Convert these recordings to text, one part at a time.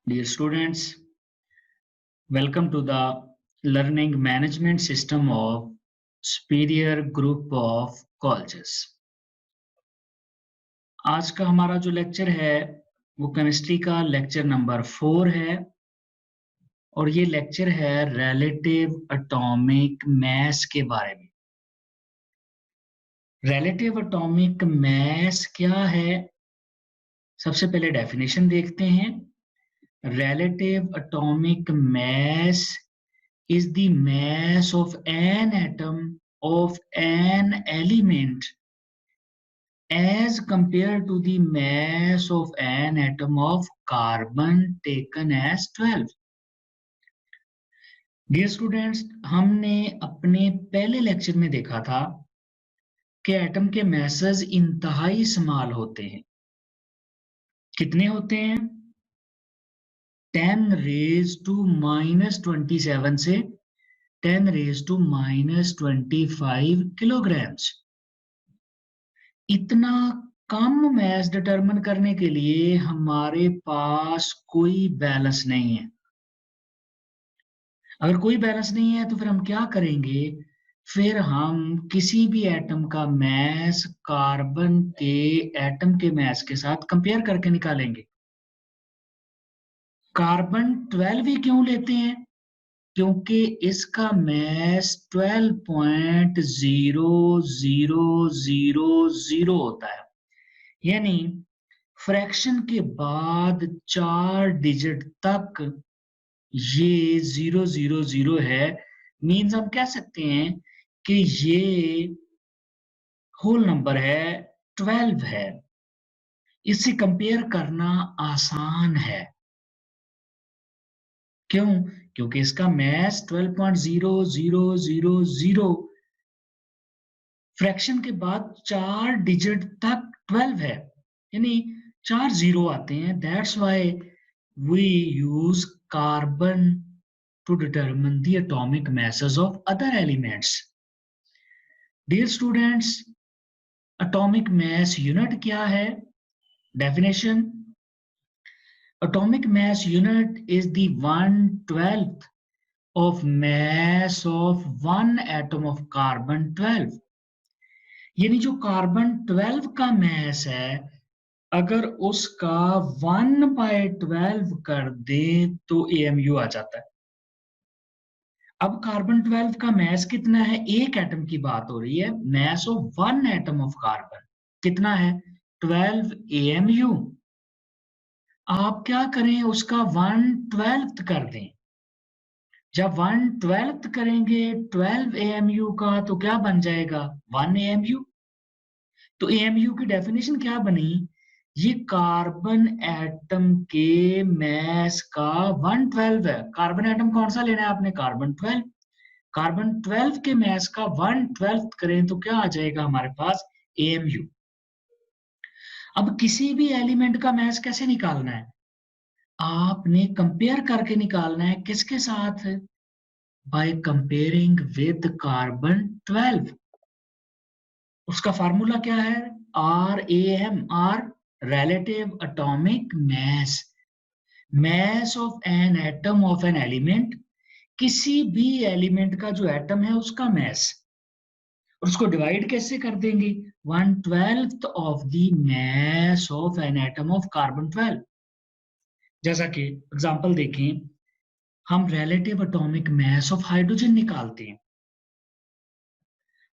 Dear students, welcome to the learning management system of Superior Group of Colleges. आज का हमारा जो lecture है वो केमिस्ट्री का लेक्चर नंबर 4 है और ये लेक्चर है रिलेटिव एटॉमिक मास के बारे में। रिलेटिव एटॉमिक मास क्या है? सबसे पहले डेफिनेशन देखते हैं। Relative atomic mass is the mass of an atom of an element as compared to the mass of an atom of carbon taken as 12. Dear students, हमने अपने पहले लेक्चर में देखा था कि एटम के मैसेज इंतहाई स्मॉल होते हैं। कितने होते हैं? 10 raised to -27 से 10 raised to -25 किलोग्राम्स। इतना कम मैस डिटरमिन करने के लिए हमारे पास कोई बैलेंस नहीं है। अगर कोई बैलेंस नहीं है तो फिर हम क्या करेंगे? फिर हम किसी भी एटम का मैस कार्बन के एटम के मैस के साथ कंपेयर करके निकालेंगे। कार्बन 12 ही क्यों लेते हैं? क्योंकि इसका मैस 12.0000 होता है, यानी फ्रैक्शन के बाद 4 डिजिट तक ये 000 है। मींस हम कह सकते हैं कि ये होल नंबर है, 12 है। इसे कंपेयर करना आसान है। क्यों? क्योंकि इसका मैस 12.0000 फ्रैक्शन के बाद 4 डिजिट तक 12 है, यानी 4 जीरो आते हैं। That's why we use carbon to determine the atomic masses of other elements. Dear students, atomic mass unit क्या है? Definition: atomic mass unit is the 1/12 of mass of one atom of carbon 12. यानी जो carbon 12 का mess है, अगर उसका 1/12 कर दें तो AMU आ जाता है। अब कार्बन 12 का मैस कितना है? एक एटम की बात हो रही है। Mass of one atom of carbon कितना है? 12 AMU। आप क्या करें? उसका 1/12 कर दें। जब 1/12 करेंगे 12 AMU का तो क्या बन जाएगा? 1 AMU। तो AMU की डेफिनेशन क्या बनी? ये कार्बन एटम के मैस का 1/12 है। कार्बन एटम कौन सा लेना है आपने? कार्बन 12। कार्बन 12 के मैस का 1/12 करें तो क्या आ जाएगा हमारे पास? AMU। अब किसी भी एलिमेंट का मैस कैसे निकालना है? आपने कंपेयर करके निकालना है। किसके साथ? By comparing with carbon 12। उसका फार्मूला क्या है? RAM, relative atomic mass, mass of an atom of an element, किसी भी एलिमेंट का जो एटम है उसका मैस। और उसको डिवाइड कैसे कर देंगे? 1/12 of the mass of an atom of carbon 12। जैसा कि एग्जांपल देखें, हम relative atomic mass of hydrogen निकालते हैं।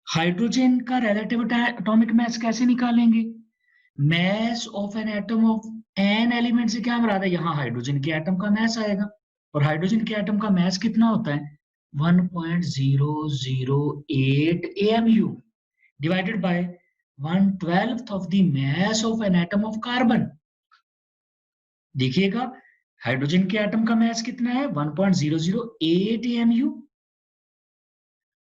हाइड्रोजन का रिलेटिव एटॉमिक मास कैसे निकालेंगे? मास of an atom of an element से क्या मुराद है? यहाँ हाइड्रोजन के एटम का मास आएगा और हाइड्रोजन के एटम का मास कितना होता है? 1.008 AMU divided by 1/12 of the mass of an atom of carbon. देखिएगा हाइड्रोजन के एटम का मास कितना है? 1.008 AMU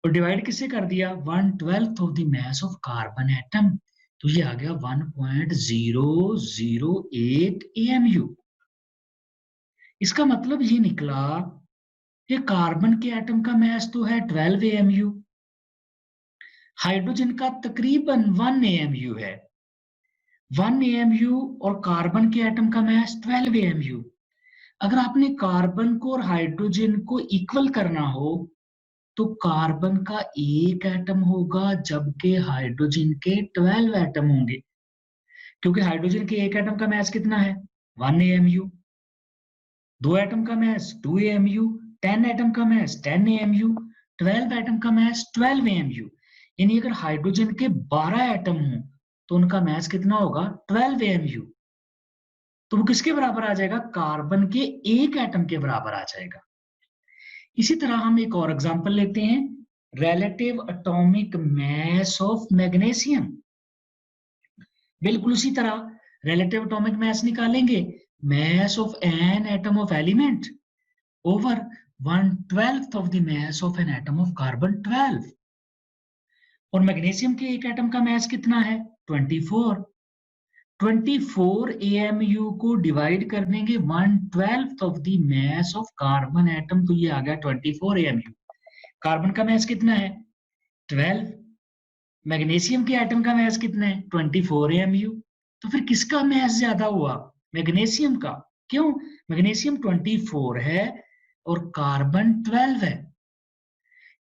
और डिवाइड किससे कर दिया? 1/12 of the mass of carbon atom, तो ये आ गया 1.008 AMU। इसका मतलब ये निकला कि कार्बन के एटम का मास तो है 12 AMU, हाइड्रोजन का तकरीबन 1 AMU है। 1 AMU और कार्बन के एटम का मास 12 AMU। अगर आपने कार्बन को और हाइड्रोजन को इक्वल करना हो तो कार्बन का एक एटम होगा जबकि हाइड्रोजन के 12 एटम होंगे, क्योंकि हाइड्रोजन के एक एटम का मास कितना है 1 AMU, 2 एटम का मास 2 AMU, 10 एटम का मास 10 AMU, 12 एटम का मास 12 AMU। यानी अगर हाइड्रोजन के 12 एटम हों तो उनका मास कितना होगा 12 AMU। तो वो किसके बराबर आ जाएगा, कार्बन के एक एटम के बराबर आ जाएगा। इसी तरह हम एक और एग्जांपल लेते हैं, relative atomic mass of magnesium. बिल्कुल उसी तरह रिलेटिव एटॉमिक मास निकालेंगे, मास of an atom of element over 1/12 of the mass of an atom of carbon 12। और मैग्नीशियम के एक एटम का मास कितना है 24। 24 AMU को डिवाइड कर देंगे 1/12 of the mass of carbon atom, तो ये आ गया 24 AMU। कार्बन का मास कितना है 12, मैग्नीशियम के एटम का मास कितना है 24 AMU। तो फिर किसका मास ज्यादा हुआ, मैग्नीशियम का। क्यों, मैग्नीशियम 24 है और कार्बन 12 है।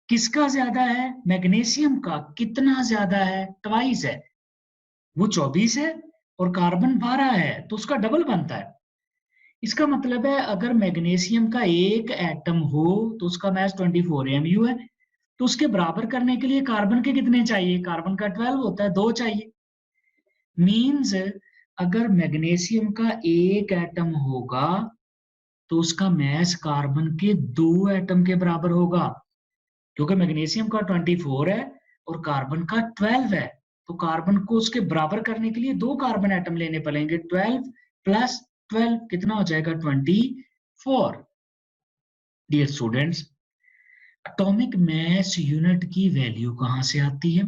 किसका ज्यादा है, मैग्नीशियम का। कितना ज्यादा है, ट्वाइस है, वो 24 है और कार्बन 12 है, तो उसका डबल बनता है। इसका मतलब है अगर मैग्नीशियम का एक एटम हो तो उसका मास 24 AMU है, तो उसके बराबर करने के लिए कार्बन के कितने चाहिए, कार्बन का 12 होता है, 2 चाहिए। मींस अगर मैग्नीशियम का एक एटम होगा तो उसका मास कार्बन के 2 एटम के बराबर होगा, क्योंकि मैग्नीशियम का 24 है और कार्बन का 12 है। तो कार्बन को उसके बराबर करने के लिए 2 कार्बन एटम लेने पड़ेंगे, 12 प्लस 12 कितना हो जाएगा 24। Dear students, atomic mass unit की वैल्यू कहां से आती है,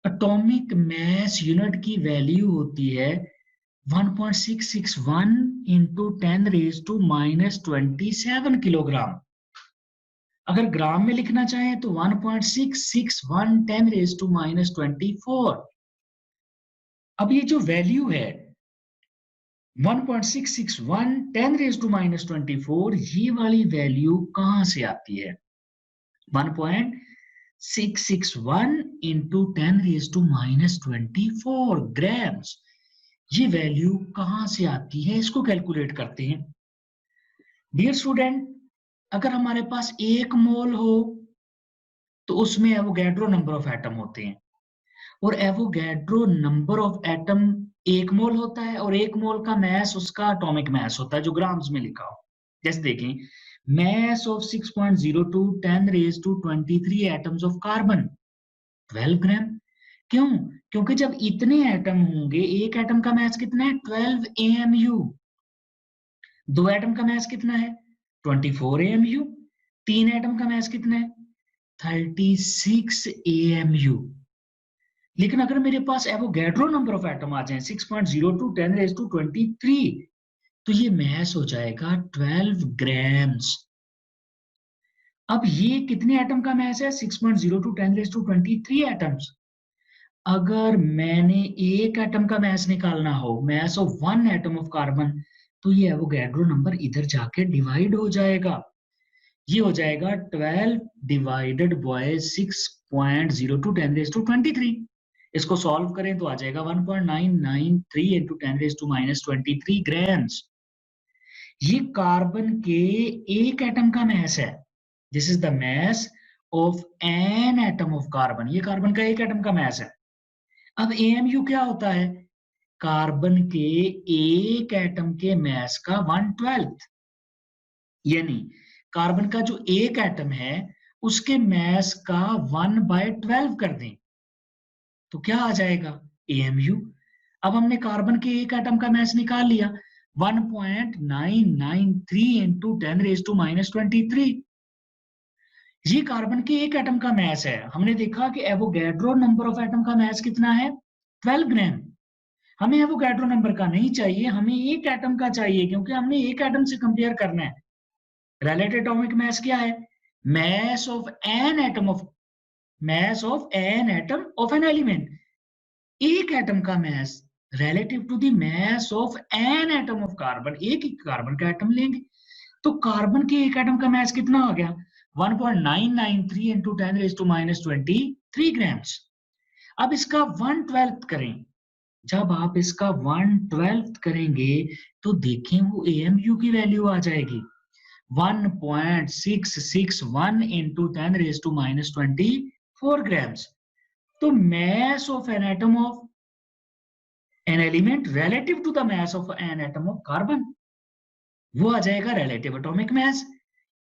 एटॉमिक मास यूनिट की वैल्यू होती है 1.661 into 10 raised to -27 किलोग्राम। अगर ग्राम में लिखना चाहें तो 1.661 10 raised to -24। अब ये जो वैल्यू है 1.661 10 raised to -24, ये वाली वैल्यू कहां से आती है, 1.661 into 10 raised to -24 ग्राम्स। ये वैल्यू कहां से आती है, इसको कैलकुलेट करते हैं। डियर स्टूडेंट, अगर हमारे पास 1 मोल हो तो उसमें एवोगैड्रो नंबर ऑफ एटम होते हैं, और एवोगैड्रो नंबर ऑफ एटम 1 मोल होता है, और 1 मोल का मास उसका एटॉमिक मास होता है जो ग्राम्स में लिखा हो। जैसे देखें, mass of 6.02 10 raised to 23 atoms of carbon 12 ग्राम। क्यों, क्योंकि जब इतने एटम होंगे, एक एटम का मास कितना है 12 AMU, 2 एटम का मास कितना है 24 AMU, 3 एटम का मास कितना है 36 AMU। लेकिन अगर मेरे पास एवोगैड्रो नंबर ऑफ एटम आ जाए 6.02 10 raised to 23, तो ये मास हो जाएगा 12 ग्राम्स। अब ये कितने एटम का मास है 6.02 10 raised to 23 एटम्स। अगर मैंने एक एटम का मास निकालना हो, mass of 1 atom of carbon, तो ये एवोगैड्रो नंबर इधर जाके डिवाइड हो जाएगा। ये हो जाएगा 12 डिवाइडेड बाय 6.02 10 raised to 23। इसको सॉल्व करें तो आ जाएगा 1.993 into 10 raised to -23 ग्राम्स। ये कार्बन के एक एटम का मास है, this is the mass of an atom of carbon. ये कार्बन का एक एटम का मास है। अब AMU क्या होता है, कार्बन के एक एटम के मास का 1/12, यानी कार्बन का जो एक एटम है उसके मास का 1/12 कर दें तो क्या आ जाएगा AMU। अब हमने कार्बन के एक एटम का मास निकाल लिया 1.993 into 10 raised to -23। ये कार्बन के एक एटम का मास है। हमने देखा कि एवोगैड्रो नंबर ऑफ एटम का मास कितना है 12 ग्राम। हमें एवोगैड्रो नंबर का नहीं चाहिए, हमें एक एटम का चाहिए, क्योंकि हमने एक एटम से कंपेयर करना है। रिलेटिव एटॉमिक मास क्या है, मास of an atom of an element. एक एटम का मास relative to the mass of an atom of carbon, एक ही कार्बन का एटम लेंगे तो कार्बन के एक एटम का मास कितना आ गया 1.993 into 10 raised to minus 23 grams। अब इसका 1/12 करें, जब आप इसका 1/12 करेंगे तो देखें वो AMU की वैल्यू आ जाएगी 1.661 into 10 raised to minus 24 grams। तो mass of an atom of an element relative to the mass of an atom of carbon, वो आ जाएगा relative atomic mass।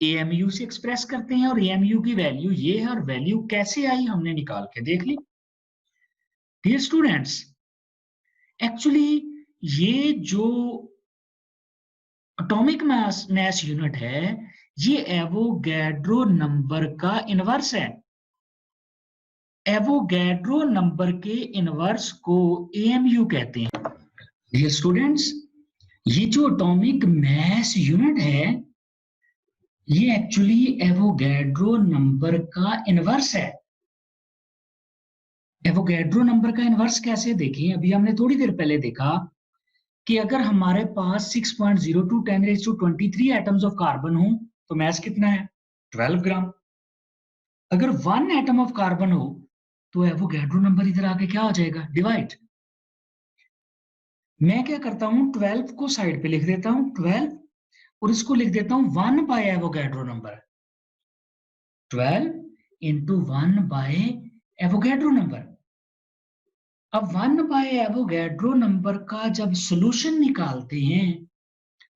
AMU से एक्सप्रेस करते हैं और AMU की वैल्यू ये है और वैल्यू कैसे आई हमने निकाल के देख ली। डियर स्टूडेंट्स, एक्चुअली ये जो एटॉमिक मास यूनिट है ये एवोगैड्रो नंबर का इनवर्स है। एवोगैड्रो नंबर के इनवर्स को AMU कहते हैं। डियर स्टूडेंट्स, ये जो एटॉमिक मास यूनिट है ये एक्चुअली एवोगैड्रो नंबर का इनवर्स है। एवोगैड्रो नंबर का इनवर्स कैसे देखें, अभी हमने थोड़ी देर पहले देखा कि अगर हमारे पास 6.02 10 raised to 23 atoms of carbon हो तो मास कितना है 12 ग्राम। अगर 1 एटम ऑफ कार्बन हो तो एवोगैड्रो नंबर इधर आके क्या हो जाएगा डिवाइड। मैं क्या करता हूं 12 को साइड पे लिख देता हूं 12 और इसको लिख देता हूं 1 bye Avogadro number 12 into 1 bye Avogadro number. अब 1 बाय एवोगैड्रो नंबर का जब सॉल्यूशन निकालते हैं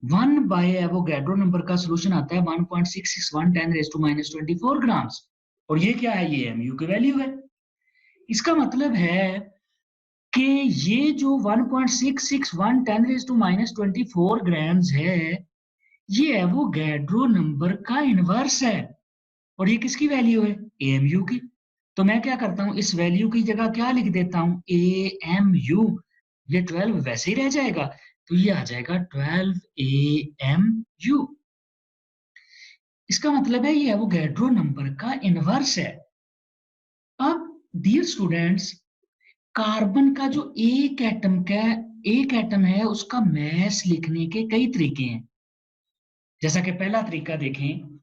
1 बाय एवोगैड्रो नंबर का सॉल्यूशन आता है 1.661 10 raised to minus 24 ग्राम्स और ये क्या है ये AMU की वैल्यू है। इसका मतलब है कि ये जो 1.661 10 raised to minus 24 ग्राम्स है ये एवोगैड्रो नंबर का इनवर्स है और ये किसकी वैल्यू है AMU की। तो मैं क्या करता हूं इस वैल्यू की जगह क्या लिख देता हूं AMU, ये 12 वैसे ही रह जाएगा तो ये आ जाएगा 12 AMU। इसका मतलब है ये एवोगैड्रो नंबर का इनवर्स है। अब डियर स्टूडेंट्स, कार्बन का जो एक एटम है उसका मास लिखने के कई तरीके हैं। जैसा कि पहला तरीका देखें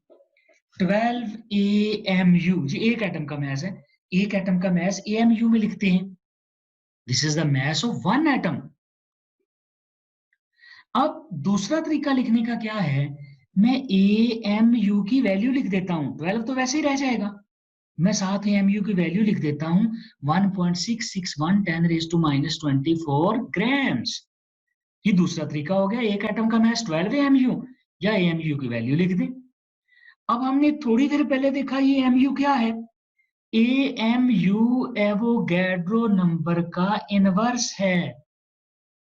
12 AMU, ये एक एटम का मास है, एक एटम का मास AMU में लिखते हैं, this is the mass of one atom. अब दूसरा तरीका लिखने का क्या है, मैं AMU की वैल्यू लिख देता हूं, 12 तो वैसे ही रह जाएगा, मैं साथ AMU की वैल्यू लिख देता हूं 1.661 10 raised to minus 24 ग्राम्स। ये दूसरा तरीका हो गया, एक एटम का मास 12 AMU या AMU की वैल्यू लिख दें। अब हमने थोड़ी देर पहले देखा ये AMU क्या है, AMU एवोगैड्रो नंबर का इनवर्स है,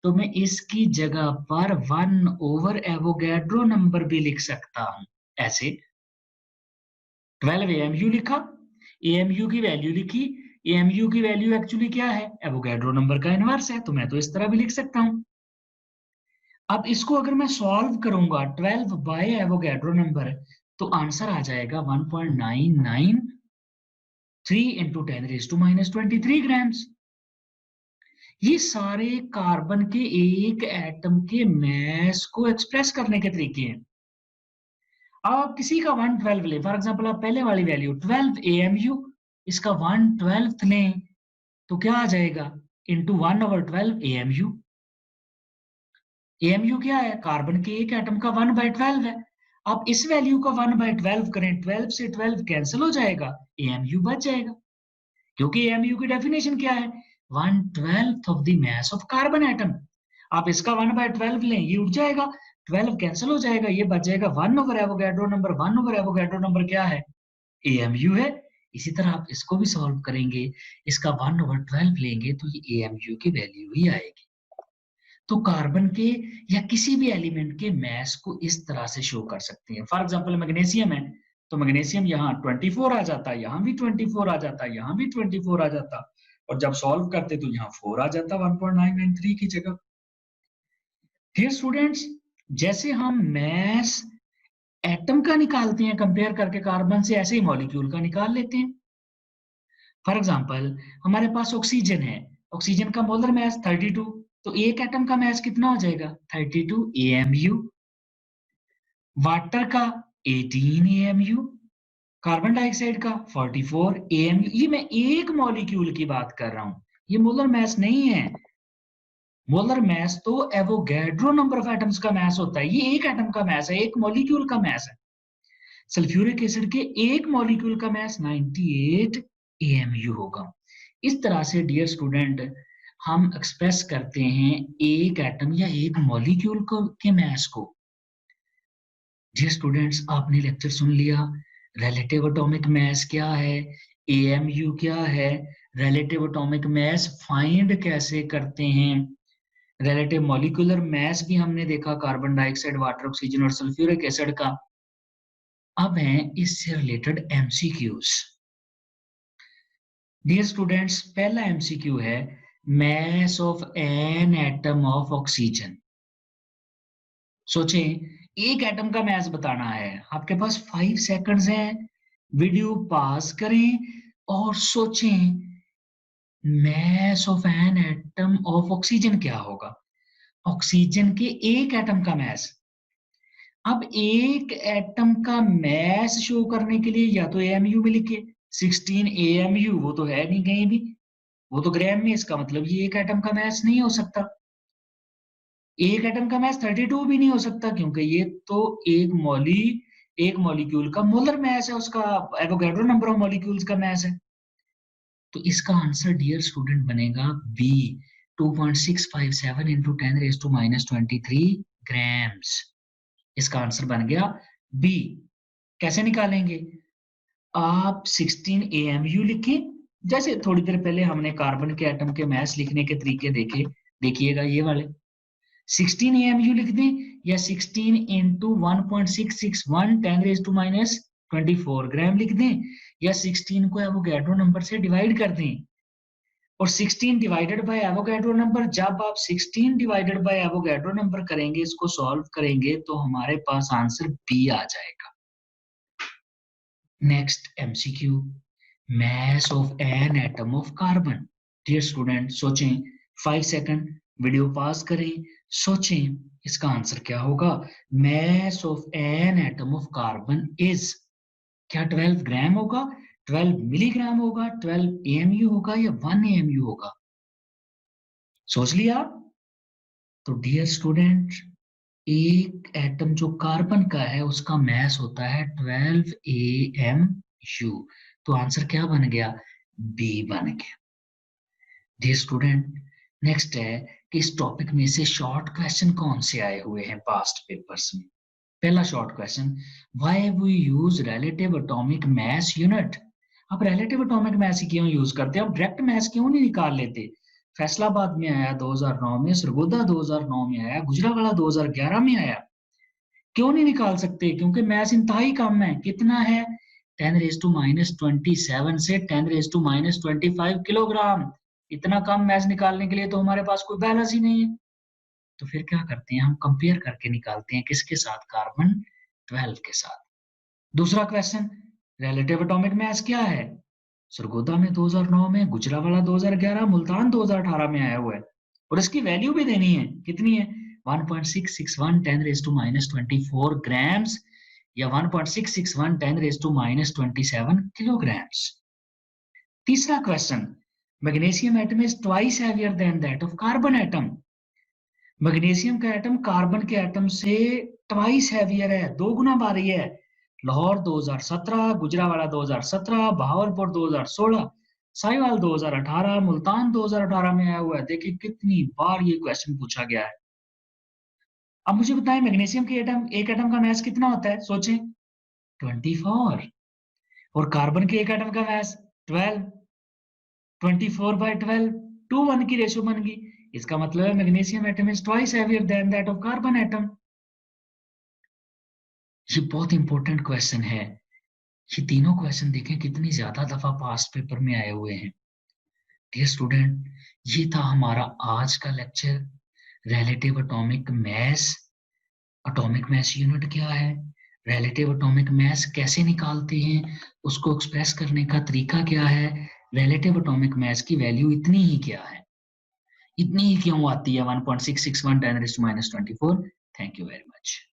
तो मैं इसकी जगह पर 1 over एवोगैड्रो नंबर भी लिख सकता हूं। ऐसे 12 AMU लिखा, AMU की वैल्यू लिखी, AMU की वैल्यू एक्चुअली क्या है एवोगैड्रो नंबर का इनवर्स है, तो मैं तो इस तरह भी लिख सकता हूं। अब इसको अगर मैं सॉल्व करूंगा 12 बाय एवोगैड्रो नंबर तो आंसर आ जाएगा 1.993 into 10 raised to minus 23 grams. ये सारे कार्बन के एक एटम के मास को एक्सप्रेस करने के तरीके हैं। अब आप किसी का 1/12 लें, फॉर एग्जांपल आप पहले वाली वैल्यू 12 AMU, इसका 1/12 लें तो क्या आ जाएगा इंटू 1 over 12 AMU। AMU क्या है कार्बन के एक एटम का 1/12 है। आप इस वैल्यू का 1/12 करें, 12 से 12 कैंसिल हो जाएगा, AMU बच जाएगा, क्योंकि AMU की डेफिनेशन क्या है 1/12 of the mass of carbon atom. आप इसका 1/12 लें, ये उठ जाएगा, 12 कैंसिल हो जाएगा, ये बच जाएगा 1 over Avogadro number. 1 over Avogadro number क्या है AMU है। इसी तरह आप इसको भी सॉल्व करेंगे, इसका 1 over 12 लेंगे तो ये AMU की वैल्यू ही आएगी। तो कार्बन के या किसी भी एलिमेंट के मास को इस तरह से शो कर सकते हैं। फॉर एग्जांपल मैग्नीशियम है तो मैग्नीशियम यहाँ 24 आ जाता, यहाँ भी 24 आ जाता, यहाँ भी 24 आ जाता, और जब सॉल्व करते तो यहाँ 4 आ जाता 1.993 की जगह। डियर स्टूडेंट्स, जैसे हम मास एटम का निकालते हैं कंपेयर करके कार्बन से, ऐसे ही मॉलिक्यूल का निकाल लेते हैं। फॉर एग्जांपल हमारे पास ऑक्सीजन है, ऑक्सीजन का मोलर मास 32, तो एक एटम का मास कितना हो जाएगा 32 AMU, वाटर का 18 AMU, कार्बन डाइऑक्साइड का 44 AMU। ये मैं एक मॉलिक्यूल की बात कर रहा हूं, ये मोलर मास नहीं है। मोलर मास तो एवोगैड्रो नंबर ऑफ एटम्स का मास होता है, ये एक एटम का मास है, एक मॉलिक्यूल का मास है। सल्फ्यूरिक एसिड के एक मॉलिक्यूल का मास 98 AMU होगा। इस तरह से डियर स्टूडेंट हम एक्सप्रेस करते हैं एक एटम या एक मॉलिक्यूल को के मास को। डियर स्टूडेंट्स, आपने लेक्चर सुन लिया, रिलेटिव एटॉमिक मास क्या है, AMU क्या है, रिलेटिव एटॉमिक मास फाइंड कैसे करते हैं, रिलेटिव मॉलिक्यूलर मास भी हमने देखा कार्बन डाइऑक्साइड, वाटर, ऑक्सीजन और सल्फ्यूरिक एसिड का। अब हैं इससे रिलेटेड MCQs। डियर स्टूडेंट्स, पहला MCQ है मास of an atom of oxygen. सोचें, एक एटम का मास बताना है, आपके पास 5 सेकंड्स हैं, वीडियो पॉज करें और सोचें मास of an atom of oxygen क्या होगा। ऑक्सीजन के एक एटम का मास। अब एक एटम का मास शो करने के लिए या तो AMU में लिखिए, 16 AMU वो तो है नहीं कहीं भी, वो तो ग्राम में, इसका मतलब ये एक एटम का मास नहीं हो सकता। एक एटम का मास 32 भी नहीं हो सकता, क्योंकि ये तो एक मॉलिक्यूल का मोलर मास है, उसका एवोगैड्रो नंबर ऑफ मॉलिक्यूल्स का मास है। तो इसका आंसर डियर स्टूडेंट बनेगा B, 2.657 into 10 raised to -23 grams. इसका आंसर बन गया बी। कैसे निकालेंगे? आप 16 AMU लिखें, जैसे थोड़ी देर पहले हमने कार्बन के एटम के मास लिखने के तरीके देखे, देखिएगा ये वाले। 16 AMU लिख दें या 16 into 1.661 10 raised to -24 ग्राम लिख दें, या 16 को एवोगैड्रो नंबर से डिवाइड कर दें। और 16 डिवाइडेड बाय एवोगैड्रो नंबर, जब आप 16 डिवाइडेड बाय एवोगैड्रो नंबर करेंगे, इसको सॉल्व करेंगे, तो हमारे पास आंसर बी आ जाएगा। Next MCQ, mass of an atom of carbon. Dear student सोचें, 5 सेकंड, वीडियो पॉज करें, सोचें इसका आंसर क्या होगा। मास of an atom of carbon is, क्या 12 ग्राम होगा, 12 मिलीग्राम होगा, 12 AMU होगा या 1 AMU होगा? सोच लिया? तो डियर स्टूडेंट, एक एटम जो कार्बन का है उसका मास होता है 12 AMU। तो आंसर क्या बन गया? बी बन गया। डियर स्टूडेंट, नेक्स्ट है कि इस टॉपिक में से शॉर्ट क्वेश्चन कौन से आए हुए हैं पास्ट पेपर्स में। पहला short question, why we use relative atomic mass unit. आप रिलेटिव एटॉमिक मास क्यों यूज करते हैं? आप डायरेक्ट मास क्यों नहीं निकाल लेते? फैसलाबाद में आया 2009 में, सरगोदा 2009 में आया, गुजरावाला 2011 में आया। क्यों नहीं निकाल सकते? क्योंकि मास इंतहाई कम है। कितना है? 10 raised to -27 से 10 raised to -25 किलोग्राम। इतना कम मास निकालने के लिए तो हमारे पास कोई बैलेंस ही नहीं है। तो फिर क्या करते हैं, हम कंपेयर करके निकालते हैं, किसके साथ? कार्बन 12 के साथ। दूसरा क्वेश्चन, रिलेटिव एटॉमिक मास क्या है? सरगोदा में 2009 में, गुजरावाला 2011, मुल्तान 2018 में आया हुआ है। और इसकी वैल्यू भी देनी है, कितनी है? 1.661 10 raised to -24 ग्राम्स या 1.661 10 raised to -27 किलोग्राम्स। तीसरा question, magnesium atom is twice heavier than that of carbon atom. Magnesium का एटम कार्बन के एटम से ट्वाइस हैवियर है, 2 गुना भारी है। लाहौर 2017, गुजरावाला 2017, बहावलपुर 2016, साहिवाल 2018, मुल्तान 2018 में आया हुआ है। देखिए कितनी बार ये क्वेश्चन पूछा गया है। अब मुझे बताएं, मैग्नीशियम के एक एटम का मास कितना होता है? सोचें, 24। और कार्बन के एक एटम का मास 12, 24/12 2:1 की रेशो बन गई। इसका मतलब है magnesium atom is twice heavier than that of carbon atom. ये बहुत इंपॉर्टेंट क्वेश्चन है। ये तीनों क्वेश्चन देखें कितनी ज्यादा दफा पास्ट पेपर में आए हुए हैं। डियर स्टूडेंट, ये था हमारा आज का लेक्चर, रिलेटिव एटॉमिक मास। एटॉमिक मास यूनिट क्या है, रिलेटिव एटॉमिक मास कैसे निकालते हैं, उसको एक्सप्रेस करने का तरीका क्या है, रिलेटिव एटॉमिक मास की वैल्यू इतनी ही क्या है। इतनी ही क्यों आती है 1.661 10⁻²4? Thank you very much.